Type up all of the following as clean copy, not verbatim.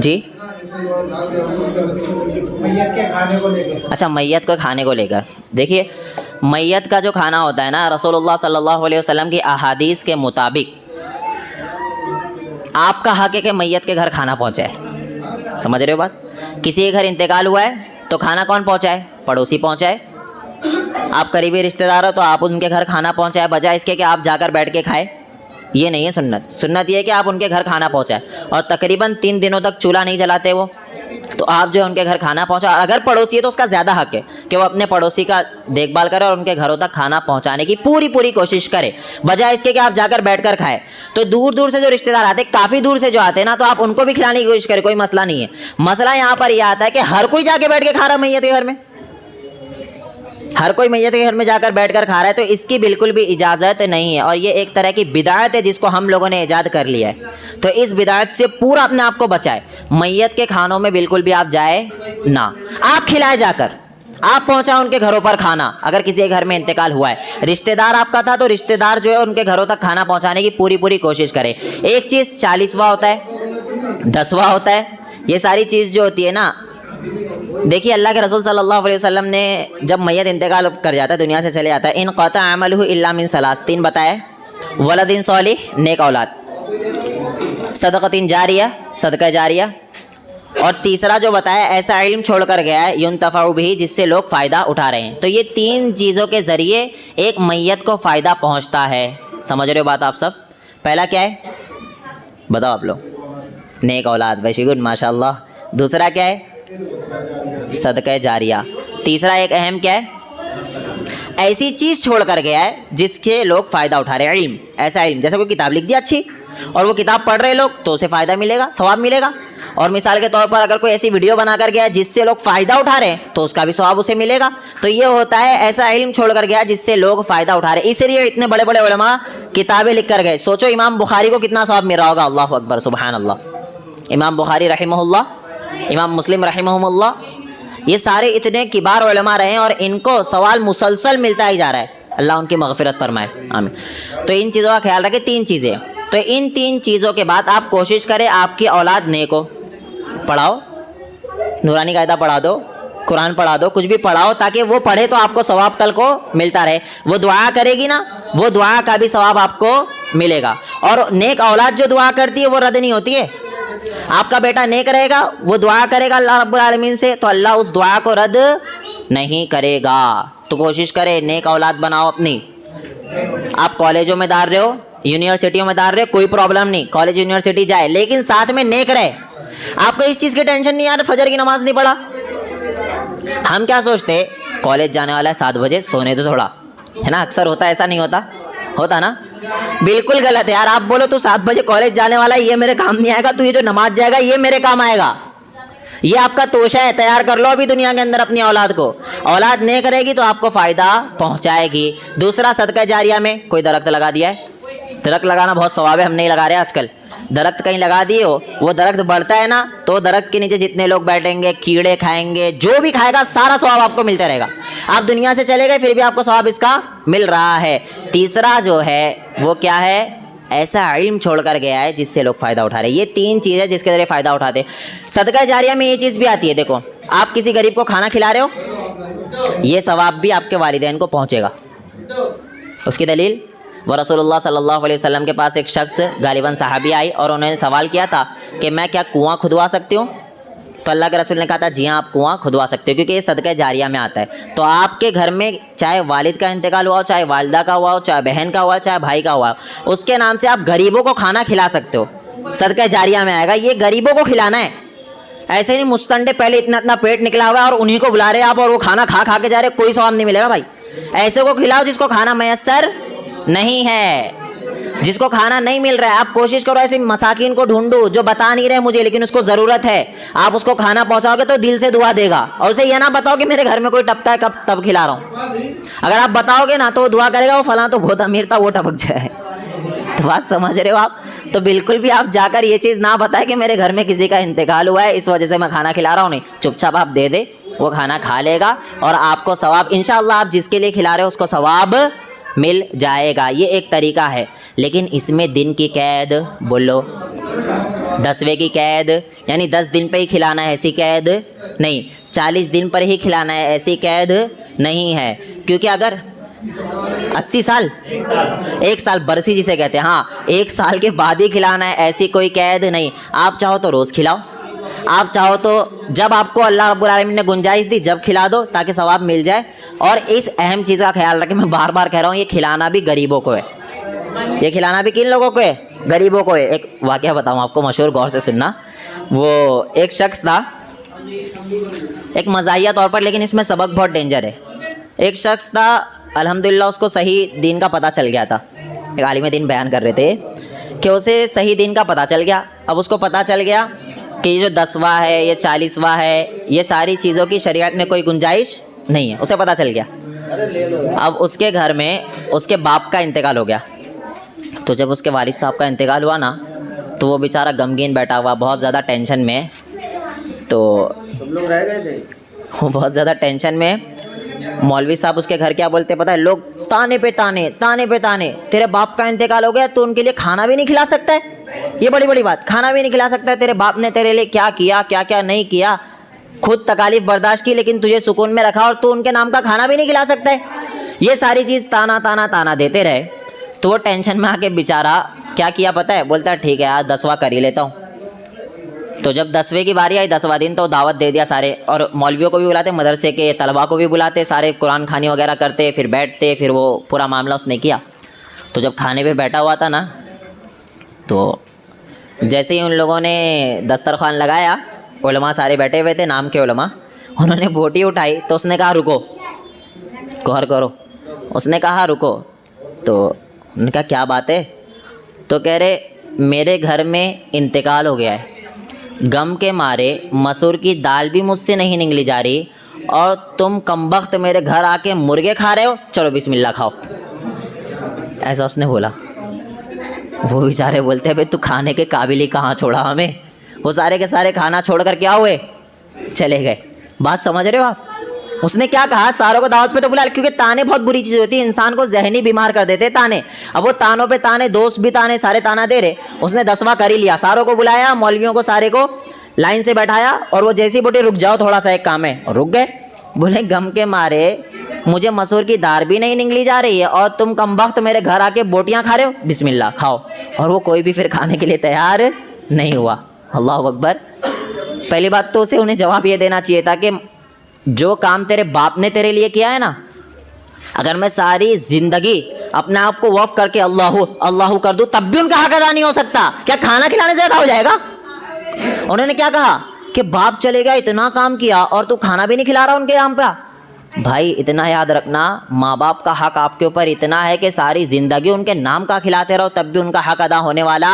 जी मैयत के खाने को लेकर। अच्छा, मैयत को खाने को लेकर देखिए, मैयत का जो खाना होता है ना, रसूलुल्लाह सल्लल्लाहु अलैहि वसल्लम की अहादीस के मुताबिक आपका हक है कि मैयत के घर खाना पहुंचाए। समझ रहे हो बात? किसी के घर इंतकाल हुआ है तो खाना कौन पहुंचाए? पड़ोसी पहुंचाए। आप करीबी रिश्तेदार हो तो आप उनके घर खाना पहुंचाए, बजाय इसके कि आप जाकर बैठ के खाए। ये नहीं है सुन्नत। सुन्नत ये है कि आप उनके घर खाना पहुंचाए, और तकरीबन 3 दिनों तक चूल्हा नहीं जलाते वो, तो आप जो है उनके घर खाना पहुंचा। अगर पड़ोसी है तो उसका ज़्यादा हक है कि वो अपने पड़ोसी का देखभाल करे और उनके घरों तक खाना पहुंचाने की पूरी कोशिश करे, बजाय इसके कि आप जाकर बैठकर खाए। तो दूर दूर से जो रिश्तेदार आते हैं, काफ़ी दूर से जो आते हैं ना, तो आप उनको भी खिलाने की कोशिश करें, कोई मसला नहीं है। मसला यहाँ पर यह आता है कि हर कोई जाके बैठ के खा रहा है मैयत के घर में, हर कोई मैयत के घर में जाकर बैठकर खा रहा है, तो इसकी बिल्कुल भी इजाज़त नहीं है, और ये एक तरह की बिदाअत है जिसको हम लोगों ने ईजाद कर लिया है। तो इस बिदाअत से पूरा अपने आप को बचाए। मैयत के खानों में बिल्कुल भी आप जाए ना, आप खिलाए जाकर, आप पहुंचाओ उनके घरों पर खाना। अगर किसी के घर में इंतकाल हुआ है, रिश्तेदार आपका था, तो रिश्तेदार जो है उनके घरों तक खाना पहुँचाने की पूरी कोशिश करें। एक चीज़ 40वां होता है, 10वां होता है, ये सारी चीज़ जो होती है ना, देखिए अल्लाह के रसूल सल्लल्लाहु अलैहि वसल्लम ने जब मैयत इंतकाल कर जाता है, दुनिया से चले जाता है, इन क़ता अमलहु इल्ला मिन सलास, 3 बताए, वलदिन सॉलिह, नेक औलाद, सदक़तिन जारिया, सदका जारिया, और तीसरा जो बताया ऐसा इल्म छोड़ कर गया है युनतफ़उ बिही, जिससे लोग फ़ायदा उठा रहे हैं। तो ये 3 चीज़ों के ज़रिए एक मैयत को फ़ायदा पहुँचता है। समझ रहे हो बात आप सब? पहला क्या है बताओ आप लोग? नेक औलाद, वेरी गुड, माशाअल्लाह। दूसरा क्या है? सदका जारिया। तीसरा एक अहम क्या है? ऐसी चीज़ छोड़ कर गया है जिसके लोग फ़ायदा उठा रहे हैं। इल्म, ऐसा इल्म, जैसे कोई किताब लिख दी अच्छी और वो किताब पढ़ रहे लोग, तो उसे फ़ायदा मिलेगा, सवाब मिलेगा। और मिसाल के तौर पर अगर कोई ऐसी वीडियो बना कर गया जिससे लोग फ़ायदा उठा रहे हैं, तो उसका भी सवाब उसे मिलेगा। तो ये होता है ऐसा इल्म छोड़ कर गया जिससे लोग फ़ायदा उठा रहे हैं। इसलिए इतने बड़े बड़े उलमा किताबें लिख कर गए। सोचो इमाम बुखारी को कितना सवाब मिल रहा होगा। अल्लाहु अकबर, सुबहान अल्लाह। इमाम बुखारी रहिमहुल्लाह, इमाम मुस्लिम रहिमहुमुल्लाह, ये सारे इतने किबार उलमा रहे हैं और इनको सवाल मुसलसल मिलता ही जा रहा है। अल्लाह उनकी मग़फ़िरत फरमाए, आमीन। तो इन चीज़ों का ख्याल रखें। 3 चीज़ें, तो इन 3 चीज़ों के बाद आप कोशिश करें आपकी औलाद नेक हो। पढ़ाओ, नूरानी कायदा पढ़ा दो, कुरान पढ़ा दो, कुछ भी पढ़ाओ, ताकि वो पढ़े तो आपको सवाब कल को मिलता रहे। वो दुआ करेगी ना, वो दुआ का भी सवाब आपको मिलेगा। और नेक औलाद जो दुआ करती है वो रद्द नहीं होती है। आपका बेटा नेक रहेगा, वो दुआ करेगा अल्लाह रब्बुल आलमीन से, तो अल्लाह उस दुआ को रद्द नहीं करेगा। तो कोशिश करें नेक औलाद बनाओ अपनी। आप कॉलेजों में डाल रहे हो, यूनिवर्सिटियों में डाल रहे हो, कोई प्रॉब्लम नहीं, कॉलेज यूनिवर्सिटी जाए, लेकिन साथ में नेक रहे। आपको इस चीज़ की टेंशन नहीं, यार फजर की नमाज नहीं पढ़ा। हम क्या सोचते, कॉलेज जाने वाला है 7 बजे, सोने तो थोड़ा, है ना। अक्सर होता है, ऐसा नहीं होता? होता ना। बिल्कुल गलत है यार। आप बोलो तू 7 बजे कॉलेज जाने वाला है, ये मेरे काम नहीं आएगा, तू ये जो नमाज जाएगा ये मेरे काम आएगा। ये आपका तोशा है, तैयार कर लो अभी दुनिया के अंदर अपनी औलाद को। औलाद नेक रहेगी तो आपको फ़ायदा पहुंचाएगी। दूसरा, सदका जारिया में कोई दरख्त लगा दिया है। दरख्त लगाना बहुत सवाब है, हम नहीं लगा रहे आजकल। दरख्त कहीं लगा दिए हो, वो दरख्त बढ़ता है ना, तो दरख्त के नीचे जितने लोग बैठेंगे, कीड़े खाएंगे, जो भी खाएगा, सारा सवाब आपको मिलता रहेगा। आप दुनिया से चले गए फिर भी आपको सवाब इसका मिल रहा है। तीसरा जो है वो क्या है? ऐसा इल्म छोड़ कर गया है जिससे लोग फ़ायदा उठा रहे हैं। ये 3 चीज़ें जिसके ज़रिए फ़ायदा उठाते हैं। सदका जारिया में ये चीज़ भी आती है। देखो, आप किसी गरीब को खाना खिला रहे हो, ये सवाब भी आपके वालिदैन को पहुँचेगा। उसकी दलील, वह रसूलुल्लाह सल्लल्लाहु अलैहि वसल्लम के पास एक शख्स, गालिबन सहाबी आई, और उन्होंने सवाल किया था कि मैं क्या कुआं खुदवा सकती हूँ? तो अल्लाह के रसूल ने कहा था जी हाँ, आप कुआं खुदवा सकते हो, क्योंकि ये सदका जारिया में आता है। तो आपके घर में चाहे वालिद का इंतकाल हुआ हो, चाहे वालिदा का हुआ हो, चाहे बहन का हुआ हो, चाहे भाई का हुआ हो, उसके नाम से आप गरीबों को खाना खिला सकते हो, सदका जारिया में आएगा। ये गरीबों को खिलाना है, ऐसे नहीं मुस्तंडे पहले इतना पेट निकला हुआ है और उन्हीं को बुला रहे आप, और वो खाना खा के जा रहे, कोई सवाब नहीं मिलेगा भाई। ऐसे को खिलाओ जिसको खाना मैसर नहीं है, जिसको खाना नहीं मिल रहा है। आप कोशिश करो ऐसे मसाकिन को ढूंढो जो बता नहीं रहे मुझे, लेकिन उसको ज़रूरत है। आप उसको खाना पहुंचाओगे तो दिल से दुआ देगा, और उसे यह ना बताओ कि मेरे घर में कोई टपका है, कब तब खिला रहा हूँ। अगर आप बताओगे ना तो वो दुआ करेगा, वो फलां तो बहुत अमीर था, वो टपक जाए। तो बात समझ रहे हो आप? तो बिल्कुल भी आप जाकर ये चीज़ ना बताएं कि मेरे घर में किसी का इंतकाल हुआ है, इस वजह से मैं खाना खिला रहा हूँ। नहीं, चुपचाप आप दे दे, वो खाना खा लेगा और आपको सवाब इंशाअल्लाह, आप जिसके लिए खिला रहे हो उसको सवाब मिल जाएगा। ये एक तरीका है, लेकिन इसमें दिन की कैद बोलो 10वें की कैद यानी 10 दिन पे ही खिलाना है ऐसी कैद नहीं, 40 दिन पर ही खिलाना है ऐसी कैद नहीं है। क्योंकि अगर 80 साल 1 साल बरसी जिसे कहते हैं, हाँ 1 साल के बाद ही खिलाना है ऐसी कोई कैद नहीं। आप चाहो तो रोज़ खिलाओ, आप चाहो तो जब आपको अल्लाह रब्बुल आलमीन ने गुंजाइश दी जब खिला दो ताकि सवाब मिल जाए। और इस अहम चीज़ का ख्याल रखें, मैं बार बार कह रहा हूँ, ये खिलाना भी गरीबों को है, ये खिलाना भी किन लोगों को है? गरीबों को है। एक वाक़या बताऊँ आपको, मशहूर, गौर से सुनना। वो एक शख्स था, एक मज़ाहिया तौर पर, लेकिन इसमें सबक बहुत डेंजर है। एक शख्स था, अल्हम्दुलिल्लाह उसको सही दीन का पता चल गया था। एक आलिम दीन बयान कर रहे थे कि उसे सही दीन का पता चल गया। अब उसको पता चल गया कि ये जो 10वां है, ये 40वां है, ये सारी चीज़ों की शरीयत में कोई गुंजाइश नहीं है, उसे पता चल गया। अब उसके घर में उसके बाप का इंतकाल हो गया। तो जब उसके वालिद साहब का इंतकाल हुआ ना, तो वो बेचारा गमगीन बैठा हुआ, बहुत ज़्यादा टेंशन में। तो तुम लोग रह गए थे? वो बहुत ज़्यादा टेंशन में। मौलवी साहब उसके घर क्या बोलते पता है? लोग ताने पे ताने, ताने पे ताने, तेरे बाप का इंतकाल हो गया तो उनके लिए खाना भी नहीं खिला सकता है। ये बड़ी बड़ी बात, खाना भी नहीं खिला सकता है। तेरे बाप ने तेरे लिए क्या किया, क्या क्या नहीं किया, खुद तकालीफ बर्दाश्त की लेकिन तुझे सुकून में रखा, और तू उनके नाम का खाना भी नहीं खिला सकता है। ये सारी चीज़ ताना ताना ताना देते रहे। तो वो टेंशन में आके बेचारा क्या किया पता है? बोलता है ठीक है यार 10वां कर ही लेता हूँ। तो जब 10वें की बारी आई, 10वां दिन, तो दावत दे दिया सारे, और मौलवियों को भी बुलाते, मदरसे के तलबा को भी बुलाते, सारे कुरान खानी वगैरह करते, फिर बैठते, फिर वो पूरा मामला उसने किया। तो जब खाने पे बैठा हुआ था ना, तो जैसे ही उन लोगों ने दस्तरखान लगाया, उलमा सारे बैठे हुए थे, नाम के उलमा, उन्होंने बोटी उठाई तो उसने कहा रुको, गौर करो, उसने कहा रुको। तो उन्होंने कहा क्या बात है? तो कह रहे मेरे घर में इंतकाल हो गया है, गम के मारे मसूर की दाल भी मुझसे नहीं निकली जा रही, और तुम कमबख्त मेरे घर आके मुर्गे खा रहे हो, चलो बिस्मिल्लाह खाओ। ऐसा उसने बोला। वो बेचारे बोलते हैं भाई तू खाने के काबिल ही कहाँ छोड़ा हमें। वो सारे के सारे खाना छोड़ कर क्या हुए? चले गए। बात समझ रहे हो आप? उसने क्या कहा? सारों को दावत पे तो बुला, क्योंकि ताने बहुत बुरी चीज़ होती है, इंसान को जहनी बीमार कर देते ताने। अब वो तानों पे ताने, दोस्त भी ताने, सारे ताना दे रहे। उसने 10वां कर ही लिया, सारों को बुलाया, मौलवियों को सारे को लाइन से बैठाया, और वो जैसी बोटी रुक जाओ थोड़ा सा एक काम है, और रुक गए। बोले गम के मारे मुझे मसूर की दाल भी नहीं निकली जा रही है, और तुम कमबख्त मेरे घर आके बोटियाँ खा रहे हो, बिस्मिल्लाह खाओ। और वो कोई भी फिर खाने के लिए तैयार नहीं हुआ। अल्लाह अकबर। पहली बात तो उसे उन्हें जवाब ये देना चाहिए था कि जो काम तेरे बाप ने तेरे लिए किया है ना, अगर मैं सारी ज़िंदगी अपने आप को वफ़ करके अल्लाहु अल्लाहु कर दूँ तब भी उनका हक अदा नहीं हो सकता। क्या खाना खिलाने से अदा हो जाएगा? उन्होंने क्या कहा कि बाप चले गया, इतना काम किया और तू खाना भी नहीं खिला रहा उनके नाम पे। भाई इतना याद रखना, माँ बाप का हक आपके ऊपर इतना है कि सारी ज़िंदगी उनके नाम का खिलाते रहो तब भी उनका हक अदा होने वाला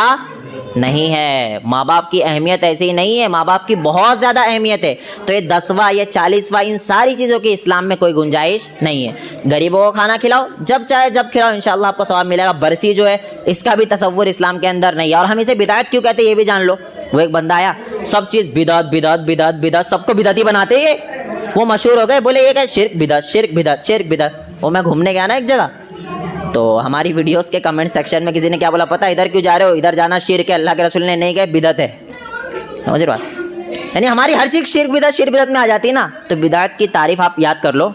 नहीं है। माँ बाप की अहमियत ऐसे ही नहीं है, माँ बाप की बहुत ज़्यादा अहमियत है। तो ये 10वां, ये 40वां, इन सारी चीज़ों की इस्लाम में कोई गुंजाइश नहीं है। गरीबों को खाना खिलाओ, जब चाहे जब खिलाओ, इंशाल्लाह आपको सवाब मिलेगा। बरसी जो है इसका भी तसव्वुर इस्लाम के अंदर नहीं है, और हम इसे बिदात क्यों कहते हैं ये भी जान लो। वो एक बंदा आया, सब चीज़ बिदात बिदात बिदात बिदात, सबको बिदाती बनाते हैं। वो मशहूर हो गए, बोले ये क्या शिर्क बिदात, शिर्क बिदात, शिर्क बिदात। वो मैं घूमने गया ना एक जगह, तो हमारी वीडियोस के कमेंट सेक्शन में किसी ने क्या बोला पता है? इधर क्यों जा रहे हो, इधर जाना शिर्क है, अल्लाह के रसूल ने नहीं कहा बिदअत है। समझ रहे बात? यानी हमारी हर चीज़ शिर्क बिदअत में आ जाती है ना। तो बिदअत की तारीफ आप याद कर लो,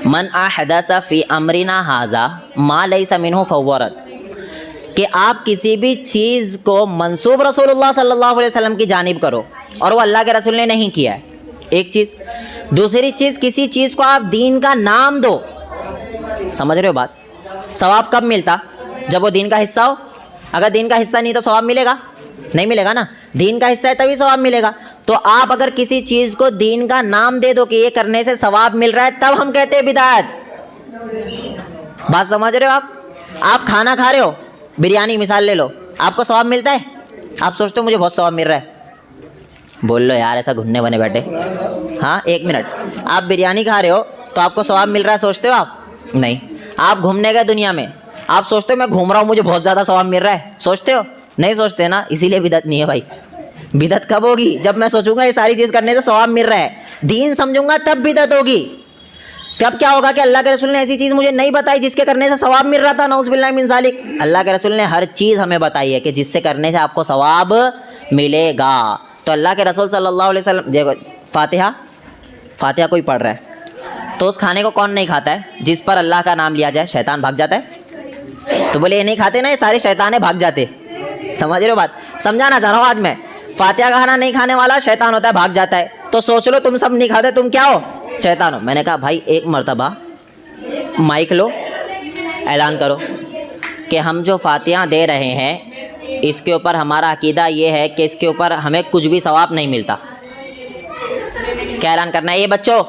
मन अहदसा फी अमरिना हाजा मा लैसा मिन्हु फहुव रद्द, कि आप किसी भी चीज़ को मंसूब रसूलुल्लाह सल्लल्लाहु अलैहि वसल्लम की जानिब करो और वो अल्लाह के रसूल ने नहीं किया है, एक चीज़। दूसरी चीज़, किसी चीज़ को आप दीन का नाम दो। समझ रहे हो बात? सवाब कब मिलता? जब वो दीन का हिस्सा हो। अगर दीन का हिस्सा नहीं तो सवाब मिलेगा? नहीं मिलेगा ना। दीन का हिस्सा है तभी सवाब मिलेगा। तो आप अगर किसी चीज़ को दीन का नाम दे दो कि ये करने से सवाब मिल रहा है, तब हम कहते हैं बिदात। बात समझ रहे हो आप? आप खाना खा रहे हो, बिरयानी मिसाल ले लो, आपको सवाब मिलता है? आप सोचते हो मुझे बहुत सवाब मिल रहा है, बोल लो यार ऐसा घुन्ने बने बैठे। हाँ एक मिनट, आप बिरयानी खा रहे हो तो आपको सवाब मिल रहा है, सोचते हो आप? नहीं। आप घूमने गए दुनिया में, आप सोचते हो मैं घूम रहा हूँ मुझे बहुत ज़्यादा सवाब मिल रहा है, सोचते हो? नहीं सोचते ना, इसीलिए बिदअत नहीं है भाई। बिदअत कब होगी? जब मैं सोचूंगा ये सारी चीज़ करने से सवाब मिल रहा है, दीन समझूंगा, तब बिदअत होगी। तब क्या होगा कि अल्लाह के रसूल ने ऐसी चीज़ मुझे नहीं बताई जिसके करने से सवाब मिल रहा था, नऊज़ुबिल्लाह मिन ज़ालिक। अल्लाह के रसूल ने हर चीज़ हमें बताई है कि जिससे करने से आपको सवाब मिलेगा। तो अल्लाह के रसूल सल्लल्लाहु अलैहि वसल्लम, देखो फातिहा कोई पढ़ रहा है तो उस खाने को कौन नहीं खाता है? जिस पर अल्लाह का नाम लिया जाए शैतान भाग जाता है। तो बोले ये नहीं खाते ना, ये सारे शैताने भाग जाते। समझ रहे हो बात? समझाना चाह रहा हूँ आज मैं। फातिहा का खाना नहीं खाने वाला शैतान होता है, भाग जाता है। तो सोच लो तुम सब नहीं खाते, तुम क्या हो? शैतान हो। मैंने कहा भाई एक मर्तबा माइक लो, ऐलान करो कि हम जो फातिहा दे रहे हैं इसके ऊपर हमारा अकीदा ये है कि इसके ऊपर हमें कुछ भी सवाब नहीं मिलता। क्या ऐलान करना है? ये बच्चों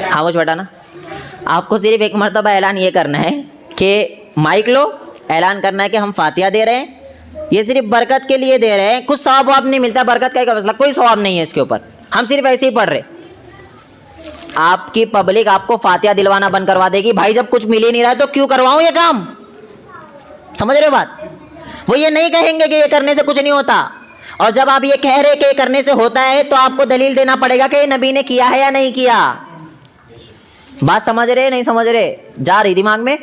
खामोश बैठा ना। आपको सिर्फ एक मर्तबा ऐलान ये करना है कि माइक लो, ऐलान करना है कि हम फातिहा दे रहे हैं, ये सिर्फ बरकत के लिए दे रहे हैं, कुछ सवाब वाब नहीं मिलता। बरकत का एक मसला, कोई सवाब नहीं है इसके ऊपर, हम सिर्फ ऐसे ही पढ़ रहे। आपकी पब्लिक आपको फातिहा दिलवाना बंद करवा देगी। भाई जब कुछ मिल ही नहीं रहा है तो क्यों करवाऊं ये काम? समझ रहे हो बात? वो ये नहीं कहेंगे कि ये करने से कुछ नहीं होता, और जब आप ये कह रहे कि ये करने से होता है तो आपको दलील देना पड़ेगा कि नबी ने किया है या नहीं किया। बात समझ रहे नहीं समझ रहे? जा रही दिमाग में?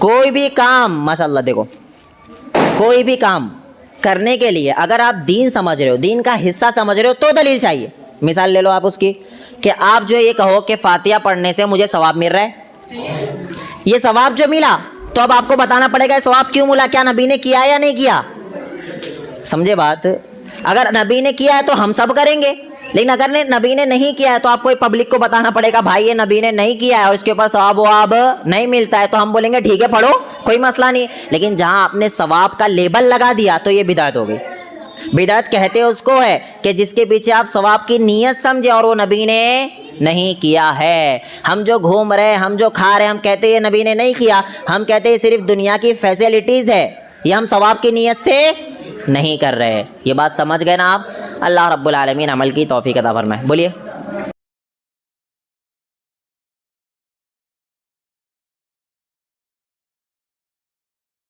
कोई भी काम, माशाल्लाह देखो, कोई भी काम करने के लिए अगर आप दीन समझ रहे हो, दीन का हिस्सा समझ रहे हो, तो दलील चाहिए। मिसाल ले लो आप उसकी कि आप जो ये कहो कि फातिहा पढ़ने से मुझे सवाब मिल रहा है, ये सवाब जो मिला तो अब आपको बताना पड़ेगा सवाब क्यों मिला, क्या नबी ने किया या नहीं किया। समझे बात? अगर नबी ने किया है तो हम सब करेंगे, लेकिन अगर नबी ने नहीं किया है तो आपको पब्लिक को बताना पड़ेगा भाई ये नबी ने नहीं किया है और इसके ऊपर सवाब वाब नहीं मिलता है। तो हम बोलेंगे ठीक है पढ़ो, कोई मसला नहीं। लेकिन जहाँ आपने सवाब का लेबल लगा दिया तो ये बिदअत हो गई। बिदअत कहते उसको है कि जिसके पीछे आप सवाब की नीयत समझे और वो नबी ने नहीं किया है। हम जो घूम रहे हैं, हम जो खा रहे हैं, हम कहते हैं ये नबी ने नहीं किया, हम कहते हैं सिर्फ दुनिया की फैसिलिटीज़ है, ये हम सवाब की नीयत से नहीं कर रहे। ये बात समझ गए ना आप? अल्लाह रब्बुल आलमीन अमल की तौफीक अता फरमाए। बोलिए।